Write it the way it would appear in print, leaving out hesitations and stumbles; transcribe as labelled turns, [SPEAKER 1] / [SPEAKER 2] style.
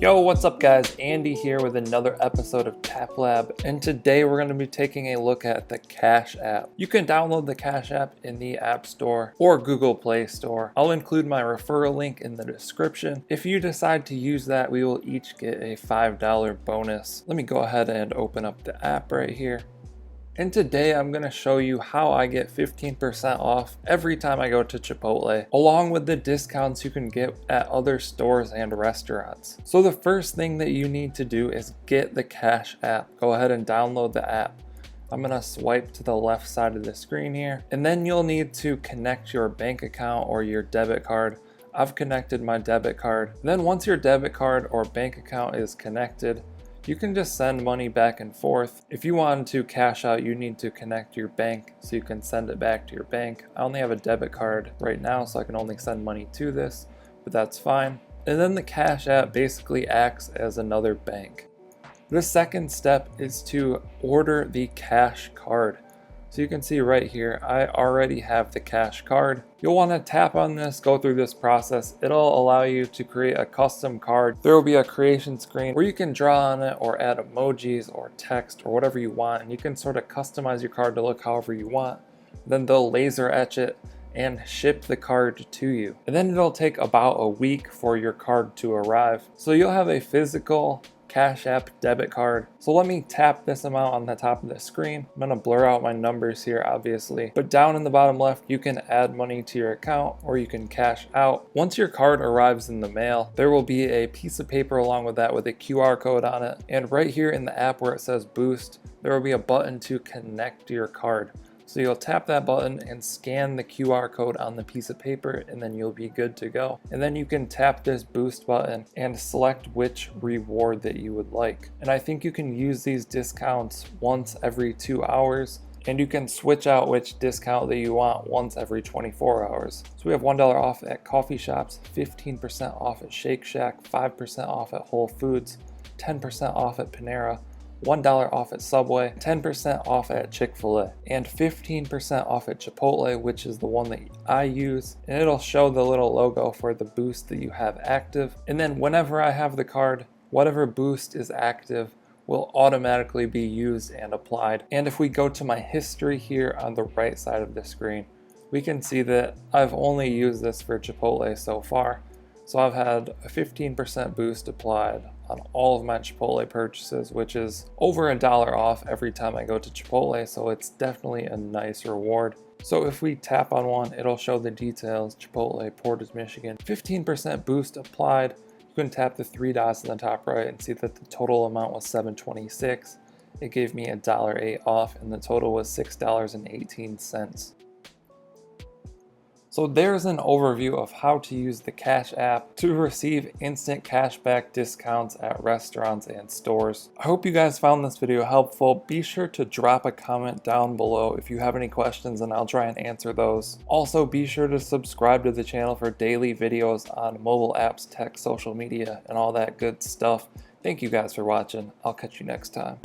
[SPEAKER 1] Yo, what's up guys? Andy here with another episode of Tap Lab, and today we're going to be taking a look at the Cash app. You can download the Cash app in the App Store or Google Play Store. I'll include my referral link in the description. If you decide to use that, we will each get a $5 bonus. Let me go ahead and open up the app right here. And today I'm going to show you how I get 15% off every time I go to Chipotle, along with the discounts you can get at other stores and restaurants. So the first thing that you need to do is get the Cash app. Go ahead and download the app. I'm going to swipe to the left side of the screen here, and then you'll need to connect your bank account or your debit card. I've connected my debit card. Then once your debit card or bank account is connected, you can just send money back and forth. If you want to cash out, you need to connect your bank so you can send it back to your bank. I only have a debit card right now, so I can only send money to this, but that's fine. And then the Cash app basically acts as another bank. The second step is to order the Cash card. So you can see right here, I already have the Cash card. You'll want to tap on this, go through this process. It'll allow you to create a custom card. There will be a creation screen where you can draw on it or add emojis or text or whatever you want. And you can sort of customize your card to look however you want. Then they'll laser etch it and ship the card to you. And then it'll take about a week for your card to arrive. So you'll have a physical Cash app debit card. So let me tap this amount on the top of the screen. I'm gonna blur out my numbers here obviously, but down in the bottom left you can add money to your account or you can cash out. Once your card arrives in the mail, there will be a piece of paper along with that with a QR code on it, and right here in the app where it says boost, there will be a button to connect your card. So you'll tap that button and scan the QR code on the piece of paper, and then you'll be good to go. And then you can tap this boost button and select which reward that you would like. And I think you can use these discounts once every 2 hours, and you can switch out which discount that you want once every 24 hours. So we have $1 off at coffee shops, 15% off at Shake Shack, 5% off at Whole Foods, 10% off at Panera, $1 off at Subway, 10% off at Chick-fil-A, and 15% off at Chipotle, which is the one that I use. And it'll show the little logo for the boost that you have active. And then whenever I have the card, whatever boost is active will automatically be used and applied. And if we go to my history here on the right side of the screen, we can see that I've only used this for Chipotle so far. So I've had a 15% boost applied on all of my Chipotle purchases, which is over $1 off every time I go to Chipotle, so it's definitely a nice reward. So if we tap on one, it'll show the details: Chipotle, Portage, Michigan, 15% boost applied. You can tap the 3 dots in the top right and see that the total amount was $7.26. It gave me $1.08 off, and the total was $6.18. So there's an overview of how to use the Cash app to receive instant cashback discounts at restaurants and stores. I hope you guys found this video helpful. Be sure to drop a comment down below if you have any questions, and I'll try and answer those. Also, be sure to subscribe to the channel for daily videos on mobile apps, tech, social media, and all that good stuff. Thank you guys for watching. I'll catch you next time.